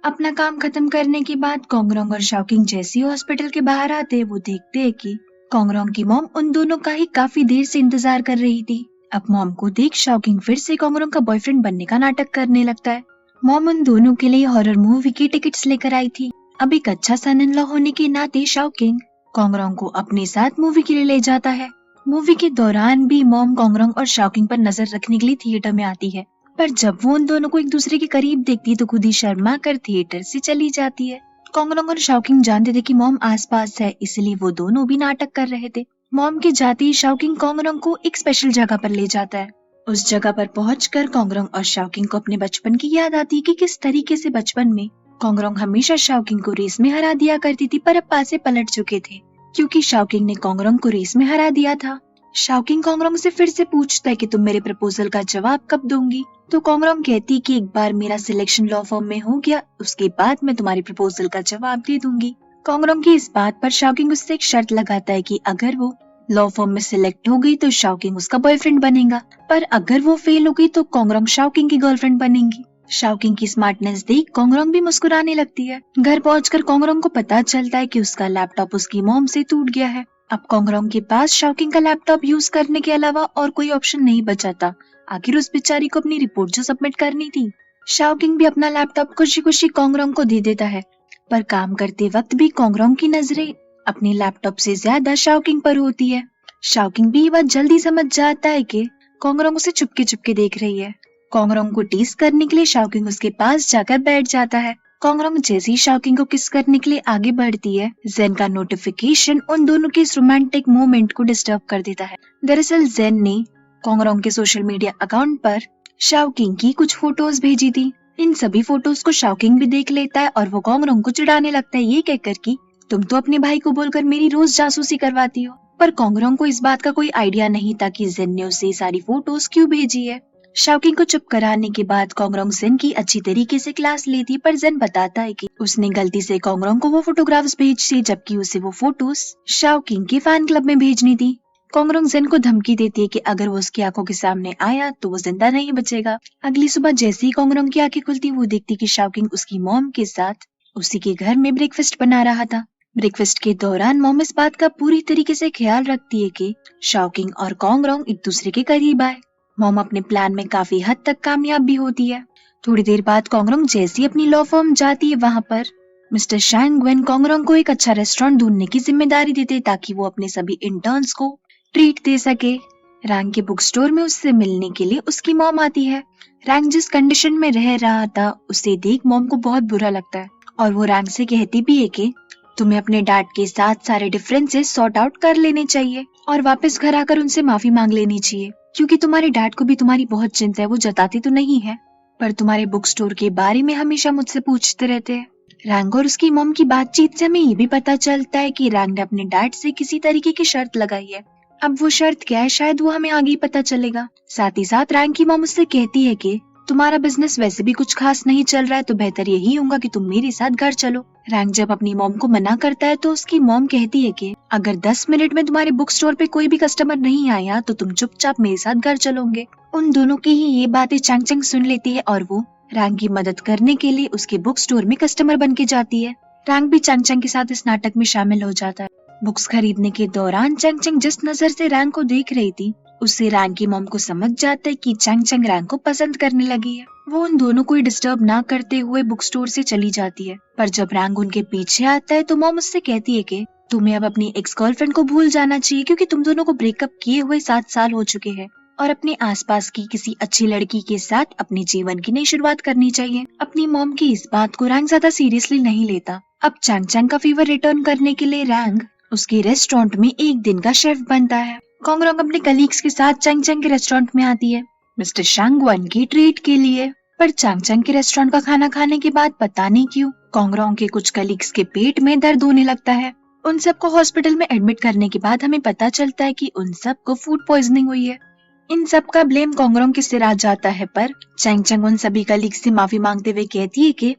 अपना काम खत्म करने के बाद कोंगरोंग और शाओकिंग जैसे ही हॉस्पिटल के बाहर आते वो देखते हैं कि कोंगरोंग की मॉम उन दोनों का ही काफी देर से इंतजार कर रही थी। अब मॉम को देख शाओकिंग फिर से कोंगरोंग का बॉयफ्रेंड बनने का नाटक करने लगता है। मॉम उन दोनों के लिए हॉरर मूवी की टिकट्स लेकर आई थी। अब एक अच्छा सन इन लॉ होने के नाते शाओकिंग कोंगरोंग को अपने साथ मूवी के लिए ले जाता है। मूवी के दौरान भी मॉम कोंगरोंग और शाओकिंग पर नजर रखने के लिए थिएटर में आती है, पर जब वो उन दोनों को एक दूसरे के करीब देखती है तो खुद ही शर्मा कर थिएटर से चली जाती है। कोंगरोंग और शाओकिंग जानते थे कि मॉम आसपास है, इसलिए वो दोनों भी नाटक कर रहे थे। मॉम के जाते ही शाओकिंग कोंगरोंग को एक स्पेशल जगह पर ले जाता है। उस जगह पर पहुंचकर कोंगरोंग और शाओकिंग को अपने बचपन की याद आती है कि किस तरीके से बचपन में कोंगरोंग हमेशा शाओकिंग को रेस में हरा दिया करती थी, पर अब पासे पलट चुके थे क्योंकि शाओकिंग ने कोंगरोंग को रेस में हरा दिया था। शाओकिंग कोंगरोंग से फिर से पूछता है कि तुम मेरे प्रपोजल का जवाब कब दोगी, तो कोंगरोंग कहती कि एक बार मेरा सिलेक्शन लॉ फर्म में हो गया उसके बाद मैं तुम्हारी प्रपोजल का जवाब दे दूंगी। कोंगरोंग की इस बात पर शाओकिंग उससे एक शर्त लगाता है कि अगर वो लॉ फर्म में सिलेक्ट हो गई तो शाओकिंग उसका बॉयफ्रेंड बनेगा, पर अगर वो फेल हो गई तो कोंगरोंग शाओकिंग की गर्लफ्रेंड बनेगी। शाओकिंग की स्मार्टनेस देख कोंगरोंग भी मुस्कुराने लगती है। घर पहुंचकर कोंगरोंग को पता चलता है कि उसका लैपटॉप उसकी मॉम से टूट गया है। अब कोंगरोंग के पास शाओकिंग का लैपटॉप यूज करने के अलावा और कोई ऑप्शन नहीं बचा था। आखिर उस बेचारी को अपनी रिपोर्ट जो सबमिट करनी थी। शाओकिंग भी अपना लैपटॉप खुशी खुशी कोंगरोंग को दे देता है, पर काम करते वक्त भी कोंगरोंग की नजरें अपने लैपटॉप से ज्यादा शाओकिंग पर होती है। शाओकिंग भी ये बात जल्दी समझ जाता है कि कोंगरोंग उसे चुपके चुपके देख रही है। कोंगरोंग को टीज करने के लिए शाओकिंग उसके पास जाकर बैठ जाता है। कोंगरोंग जैसे ही शाओकिंग को किस करने के लिए आगे बढ़ती है, जेन का नोटिफिकेशन उन दोनों के इस रोमांटिक मोमेंट को डिस्टर्ब कर देता है। दरअसल जेन ने कोंगरोंग के सोशल मीडिया अकाउंट पर शाओकिंग की कुछ फोटोज भेजी थी। इन सभी फोटोज को शाओकिंग भी देख लेता है और वो कोंगरोंग को चिढ़ाने लगता है, ये कहकर कि तुम तो अपने भाई को बोलकर मेरी रोज जासूसी करवाती हो। पर कोंगरोंग को इस बात का कोई आइडिया नहीं था कि जेन ने उसे सारी फोटोज क्यों भेजी है। शाओकिंग को चुप कराने के बाद कोंगरोंग जेन की अच्छी तरीके से क्लास लेती, पर जेन बताता है कि उसने गलती से कोंगरोंग को वो फोटोग्राफ्स भेजी जबकि उसे वो फोटोज शाओकिंग के फैन क्लब में भेजनी थी। कोंगरोंग जेन को धमकी देती है कि अगर वो उसकी आंखों के सामने आया तो वो जिंदा नहीं बचेगा। अगली सुबह जैसे ही कोंगरोंग की आंखें खुलती वो देखती कि शाओकिंग उसकी मॉम के साथ उसी के घर में ब्रेकफास्ट बना रहा था। ब्रेकफास्ट के दौरान मॉम इस बात का पूरी तरीके से ख्याल रखती है कि शाओकिंग और कोंगरोंग एक दूसरे के करीब आए। मॉम अपने प्लान में काफी हद तक कामयाब भी होती है। थोड़ी देर बाद कोंगरोंग जैसी अपनी लॉ फर्म जाती है, वहाँ पर मिस्टर शैंग वेन कोंगरोंग को एक अच्छा रेस्टोरेंट ढूंढने की जिम्मेदारी देते ताकि वो अपने सभी इंटर्न्स को ट्रीट दे सके। रैंग के बुक स्टोर में उससे मिलने के लिए उसकी मॉम आती है। रैंग जिस कंडीशन में रह रहा था उसे देख मॉम को बहुत बुरा लगता है और वो रैंग से कहती भी है कि तुम्हें अपने डैड के साथ सारे डिफरेंसेस सॉर्ट आउट कर लेने चाहिए और वापस घर आकर उनसे माफी मांग लेनी चाहिए, क्योंकि तुम्हारे डैड को भी तुम्हारी बहुत चिंता है। वो जताते तो नहीं है पर तुम्हारे बुक स्टोर के बारे में हमेशा मुझसे पूछते रहते हैं। रैंग और उसकी मॉम की बातचीत से हमें ये भी पता चलता है कि रैंग ने अपने डैड से किसी तरीके की शर्त लगाई है। अब वो शर्त क्या है शायद वो हमें आगे ही पता चलेगा। साथ ही साथ रैंग की मॉम उससे कहती है कि तुम्हारा बिजनेस वैसे भी कुछ खास नहीं चल रहा है तो बेहतर यही होगा कि तुम मेरे साथ घर चलो। रैंग जब अपनी मॉम को मना करता है तो उसकी मॉम कहती है कि अगर 10 मिनट में तुम्हारे बुक स्टोर पे कोई भी कस्टमर नहीं आया तो तुम चुपचाप मेरे साथ घर चलोगे। उन दोनों की ही ये बातें चैंग चैंग सुन लेती है और वो रैंग की मदद करने के लिए उसके बुक स्टोर में कस्टमर बन के जाती है। रैंग भी चैंग चैंग के साथ इस नाटक में शामिल हो जाता है। बुक्स खरीदने के दौरान चैंग चैंग जिस नजर से रैंग को देख रही थी उससे रैंग की मॉम को समझ जाता है कि चैंग चैंग रैंग को पसंद करने लगी है। वो उन दोनों को डिस्टर्ब ना करते हुए बुक स्टोर से चली जाती है, पर जब रैंग उनके पीछे आता है तो मॉम उससे कहती है कि तुम्हें अब अपनी एक्स गर्लफ्रेंड को भूल जाना चाहिए क्योंकि तुम दोनों को ब्रेकअप किए हुए 7 साल हो चुके हैं और अपने आसपास की किसी अच्छी लड़की के साथ अपने जीवन की नई शुरुआत करनी चाहिए। अपनी मॉम की इस बात को रैंग ज्यादा सीरियसली नहीं लेता। अब चैंग चैंग का फीवर रिटर्न करने के लिए रैंग उसके रेस्टोरेंट में एक दिन का शेफ बनता है। कोंगरोंग अपने कलीग्स के साथ चैंग चैंग के रेस्टोरेंट में आती है मिस्टर शैंग वन की ट्रीट के लिए, पर चैंग चैंग के रेस्टोरेंट का खाना खाने के बाद पता नहीं क्यों कोंगरोंग के कुछ कलीग्स के पेट में दर्द होने लगता है। उन सबको हॉस्पिटल में एडमिट करने के बाद हमें पता चलता है कि उन सबको फूड पॉइजनिंग हुई है। इन सब का ब्लेम कोंगरोंग के सिर आ जाता है, पर चैंग चैंग उन सभी कलीग्स से माफी मांगते हुए कहती है कि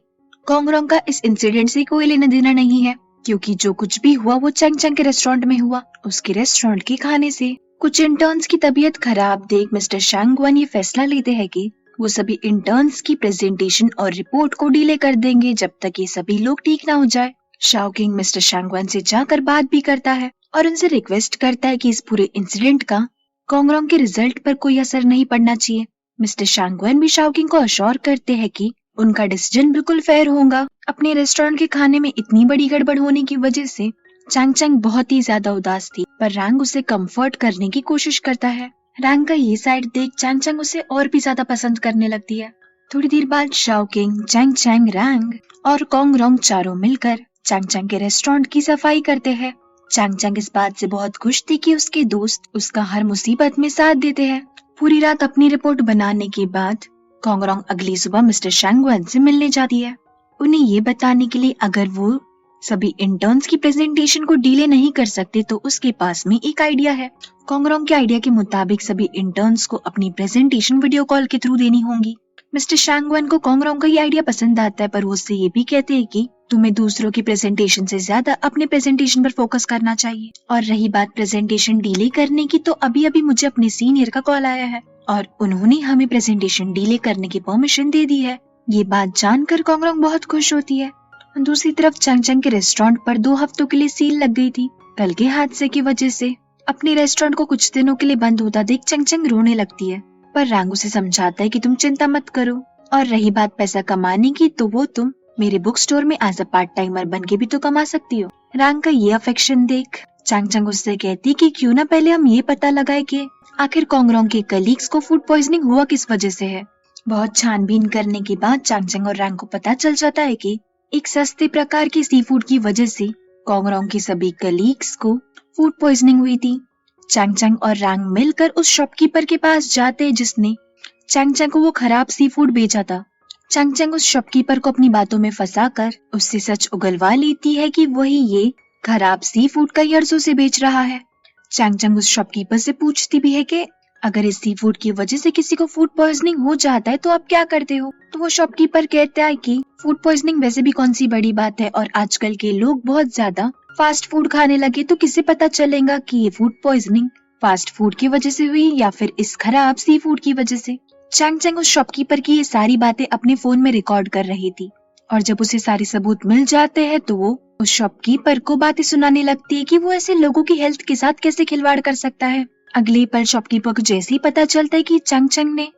कोंगरोंग का इस इंसिडेंट से कोई लेना देना नहीं है, क्योंकि जो कुछ भी हुआ वो चैंग चैंग के रेस्टोरेंट में हुआ। उसके रेस्टोरेंट के खाने से कुछ इंटर्न्स की तबीयत खराब देख मिस्टर शैंग वन ये फैसला लेते हैं कि वो सभी इंटर्न्स की प्रेजेंटेशन और रिपोर्ट को डिले कर देंगे जब तक ये सभी लोग ठीक ना हो जाए। शाओकिंग मिस्टर शांगवान से जाकर बात भी करता है और उनसे रिक्वेस्ट करता है कि इस पूरे इंसिडेंट का कोंगरोंग के रिजल्ट पर कोई असर नहीं पड़ना चाहिए। मिस्टर शांगवान भी शाओकिंग को अश्योर करते हैं कि उनका डिसीजन बिल्कुल फेयर होगा। अपने रेस्टोरेंट के खाने में इतनी बड़ी गड़बड़ होने की वजह से चैंग चैंग बहुत ही ज्यादा उदास थी, पर रैंग उसे कंफर्ट करने की कोशिश करता है। रैंग का ये साइड देख चैंग चैंग उसे और भी ज्यादा पसंद करने लगती है। थोड़ी देर बाद शाओकिंग, चैंग चैंग, रैंग और कोंगरोंग चारों मिलकर चैंग चैंग के रेस्टोरेंट की सफाई करते हैं। चैंग चैंग इस बात से बहुत खुश थी कि उसके दोस्त उसका हर मुसीबत में साथ देते हैं। पूरी रात अपनी रिपोर्ट बनाने के बाद कोंगरोंग अगली सुबह मिस्टर शांगवान से मिलने जाती है, उन्हें ये बताने के लिए अगर वो सभी इंटर्न्स की प्रेजेंटेशन को डिले नहीं कर सकते तो उसके पास में एक आइडिया है। कोंगरोंग के आइडिया के मुताबिक सभी इंटर्न्स को अपनी प्रेजेंटेशन वीडियो कॉल के थ्रू देनी होगी। मिस्टर शांगवान को कोंगरोंग का ये आइडिया पसंद आता है, पर वो उससे ये भी कहते हैं कि तुम्हें दूसरों की प्रेजेंटेशन से ज्यादा अपने प्रेजेंटेशन पर फोकस करना चाहिए। और रही बात प्रेजेंटेशन डिले करने की, तो अभी अभी मुझे अपने सीनियर का कॉल आया है और उन्होंने हमें प्रेजेंटेशन डिले करने की परमिशन दे दी है। ये बात जानकर कोंगरोंग बहुत खुश होती है। दूसरी तरफ चैंग चैंग के रेस्टोरेंट पर 2 हफ्तों के लिए सील लग गई थी। कल के हादसे की वजह से अपने रेस्टोरेंट को कुछ दिनों के लिए बंद होता देख चैंग चैंग रोने लगती है, पर रैंग उसे समझाता है कि तुम चिंता मत करो। और रही बात पैसा कमाने की, तो वो तुम मेरे बुक स्टोर में एज अ पार्ट टाइमर बन के भी तो कमा सकती हो। रैंग का ये अफेक्शन देख चैंग चैंग उससे कहती कि क्यों ना पहले हम ये पता लगाए कि आखिर कोंगरोंग के कलीग्स को फूड पॉइजनिंग हुआ किस वजह से है। बहुत छानबीन करने के बाद चैंग चैंग और रैंग को पता चल जाता है कि एक सस्ते प्रकार के सी फूड की वजह से कोंगरोंग के सभी कलीग्स को फूड पॉइजनिंग हुई थी। चैंग चैंग और रैंग मिलकर उस शॉपकीपर के पास जाते हैं जिसने चैंग चैंग को वो खराब सी फूड बेचा था। चैंग चैंग उस शॉपकीपर को अपनी बातों में फंसाकर उससे सच उगलवा लेती है कि वही ये खराब सी फूड कई अरसों से बेच रहा है। चैंग चैंग उस शॉपकीपर से पूछती भी है कि अगर इस सी फूड की वजह से किसी को फूड पॉइजनिंग हो जाता है तो आप क्या करते हो। तो वो शॉपकीपर कहता है कि फूड पॉइजनिंग वैसे भी कौन सी बड़ी बात है और आजकल के लोग बहुत ज्यादा फास्ट फूड खाने लगे, तो किसे पता चलेगा कि ये फूड पॉइजनिंग फास्ट फूड की वजह से हुई या फिर इस खराब सी फूड की वजह से। चैंग चैंग उस शॉपकीपर की ये सारी बातें अपने फोन में रिकॉर्ड कर रही थी और जब उसे सारे सबूत मिल जाते हैं तो वो उस शॉपकीपर को बातें सुनाने लगती है कि वो ऐसे लोगों की हेल्थ के साथ कैसे खिलवाड़ कर सकता है। अगले पल शॉपकीपर को जैसे ही पता चलता है कि चैंग चैंग ने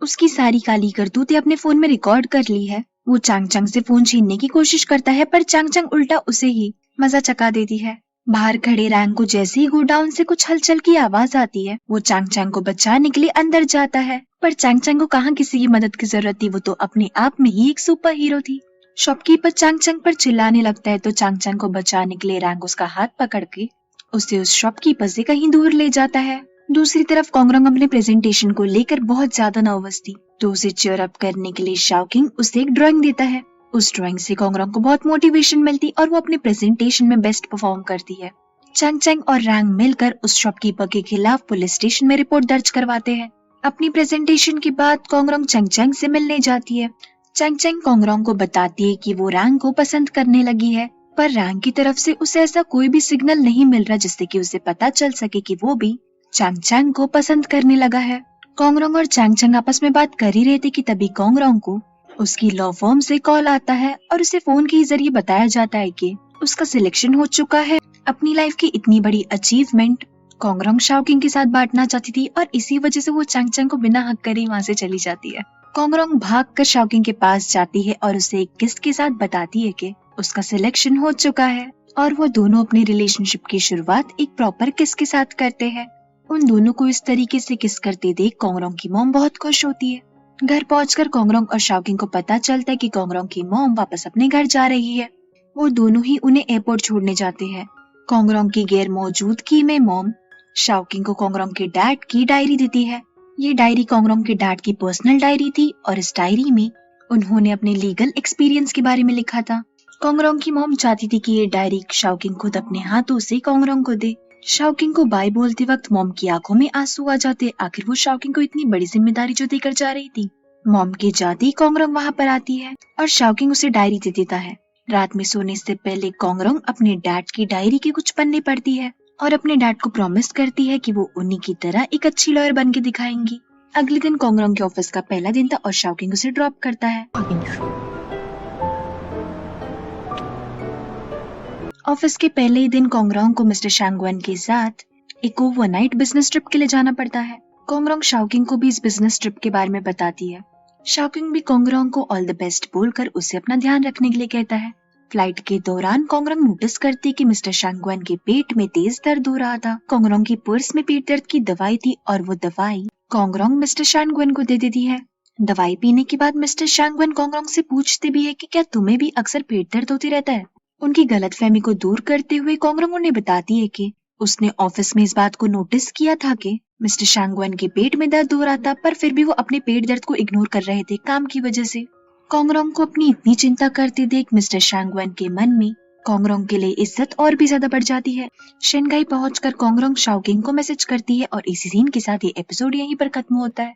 उसकी सारी काली करतूतें अपने फोन में रिकॉर्ड कर ली है, वो चैंग चैंग से फोन छीनने की कोशिश करता है, पर चैंग चैंग उल्टा उसे ही मजा चका देती है। बाहर खड़े रैंग को जैसे ही गोडाउन से कुछ हलचल की आवाज आती है, वो चैंग चैंग को बचाने के लिए अंदर जाता है, पर चैंग चैंग को कहाँ किसी की मदद की जरूरत थी, वो तो अपने आप में ही एक सुपर हीरो थी। शॉपकीपर चैंग चैंग पर चिल्लाने लगता है तो चैंग चैंग को बचाने के लिए रैंग उसका हाथ पकड़ के उसे उस शॉपकीपर से कहीं दूर ले जाता है। दूसरी तरफ कोंगरोंग अपने प्रेजेंटेशन को लेकर बहुत ज्यादा नर्वस थी, तो उसे चीयर अप करने के लिए शाओकिंग उसे एक ड्राइंग देता है। उस ड्राइंग से कोंगरोंग को बहुत मोटिवेशन मिलती और वो अपने प्रेजेंटेशन में बेस्ट परफॉर्म करती है। चैंग चैंग और रैंग मिलकर उस शॉपकीपर के खिलाफ पुलिस स्टेशन में रिपोर्ट दर्ज करवाते हैं। अपनी प्रेजेंटेशन के बाद कोंगरोंग चैंग चैंग से मिलने जाती है। चैंग चैंग कोंगरोंग को बताती है कि वो रैंग को पसंद करने लगी है, पर रैंग की तरफ से उसे ऐसा कोई भी सिग्नल नहीं मिल रहा जिससे कि उसे पता चल सके कि वो भी चैंग चैंग को पसंद करने लगा है। कोंगरोंग और चैंग चैंग आपस में बात कर ही रहे थे कि तभी कोंगरोंग को उसकी लॉ फर्म से कॉल आता है और उसे फोन के जरिए बताया जाता है कि उसका सिलेक्शन हो चुका है। अपनी लाइफ की इतनी बड़ी अचीवमेंट कोंगरोंग शाओकिंग के साथ बांटना चाहती थी और इसी वजह से वो चैंग चैंग को बिना हक करे वहाँ से चली जाती है। कोंगरोंग भागकर शाओकिंग के पास जाती है और उसे एक किस के साथ बताती है कि उसका सिलेक्शन हो चुका है और वो दोनों अपनी रिलेशनशिप की शुरुआत एक प्रॉपर किस के साथ करते हैं। उन दोनों को इस तरीके से किस करते देख कोंगरोंग की मॉम बहुत खुश होती है। घर पहुंचकर कोंगरोंग और शाओकिंग को पता चलता है कि कोंगरोंग की मॉम वापस अपने घर जा रही है। वो दोनों ही उन्हें एयरपोर्ट छोड़ने जाते हैं। कोंगरोंग की गैर मौजूदगी में मॉम शाओकिंग को कोंगरोंग के डैड की डायरी देती है। ये डायरी कोंगरोंग के डैड की पर्सनल डायरी थी और इस डायरी में उन्होंने अपने लीगल एक्सपीरियंस के बारे में लिखा था। कोंगरोंग की मॉम चाहती थी कि ये डायरी शाओकिंग खुद अपने हाथों से कोंगरोंग को दे। शाओकिंग को बाय बोलते वक्त मॉम की आंखों में आंसू आ जाते। आखिर वो शाओकिंग को इतनी बड़ी जिम्मेदारी जो देकर जा रही थी। मॉम के जाते ही कोंगरोंग वहाँ पर आती है और शाओकिंग उसे डायरी दे देता है। रात में सोने से पहले कोंगरोंग अपने डैड की डायरी के कुछ पन्ने पढ़ती है और अपने डैड को प्रॉमिस करती है कि वो उन्हीं की तरह एक अच्छी लॉयर बन के दिखाएंगी। अगले दिन कोंगरोंग के ऑफिस का पहला दिन था और शाओकिंग उसे ड्रॉप करता है। ऑफिस के पहले ही दिन कोंगरोंग को मिस्टर शांगवन के साथ एक ओवरनाइट बिजनेस ट्रिप के लिए जाना पड़ता है। कोंगरोंग शाओकिंग को भी इस बिजनेस ट्रिप के बारे में बताती है। शाओकिंग भी कोंगरोंग को ऑल द बेस्ट बोलकर उसे अपना ध्यान रखने के लिए कहता है। फ्लाइट के दौरान कोंगरोंग नोटिस करती कि मिस्टर शांगवन के पेट में तेज दर्द हो रहा था। कोंगरोंग की पर्स में पेट दर्द की दवाई थी और वो दवाई कोंगरोंग मिस्टर शांगवन को दे देती है। दवाई पीने के बाद मिस्टर शांगवन कोंगरोंग से पूछते भी है कि क्या तुम्हें भी अक्सर पेट दर्द होती रहता है। उनकी गलतफहमी को दूर करते हुए कोंगरोंग उन्हें बताती है कि उसने ऑफिस में इस बात को नोटिस किया था कि मिस्टर शांगवन के पेट में दर्द हो रहा था, पर फिर भी वो अपने पेट दर्द को इग्नोर कर रहे थे काम की वजह से। कोंगरोंग को अपनी इतनी चिंता करते देख मिस्टर शांगवन के मन में कोंगरोंग के लिए इज्जत और भी ज्यादा बढ़ जाती है। शंघाई पहुंचकर कोंगरोंग शाओकिंग को मैसेज करती है और इसी सीन के साथ ये एपिसोड यहीं पर खत्म होता है।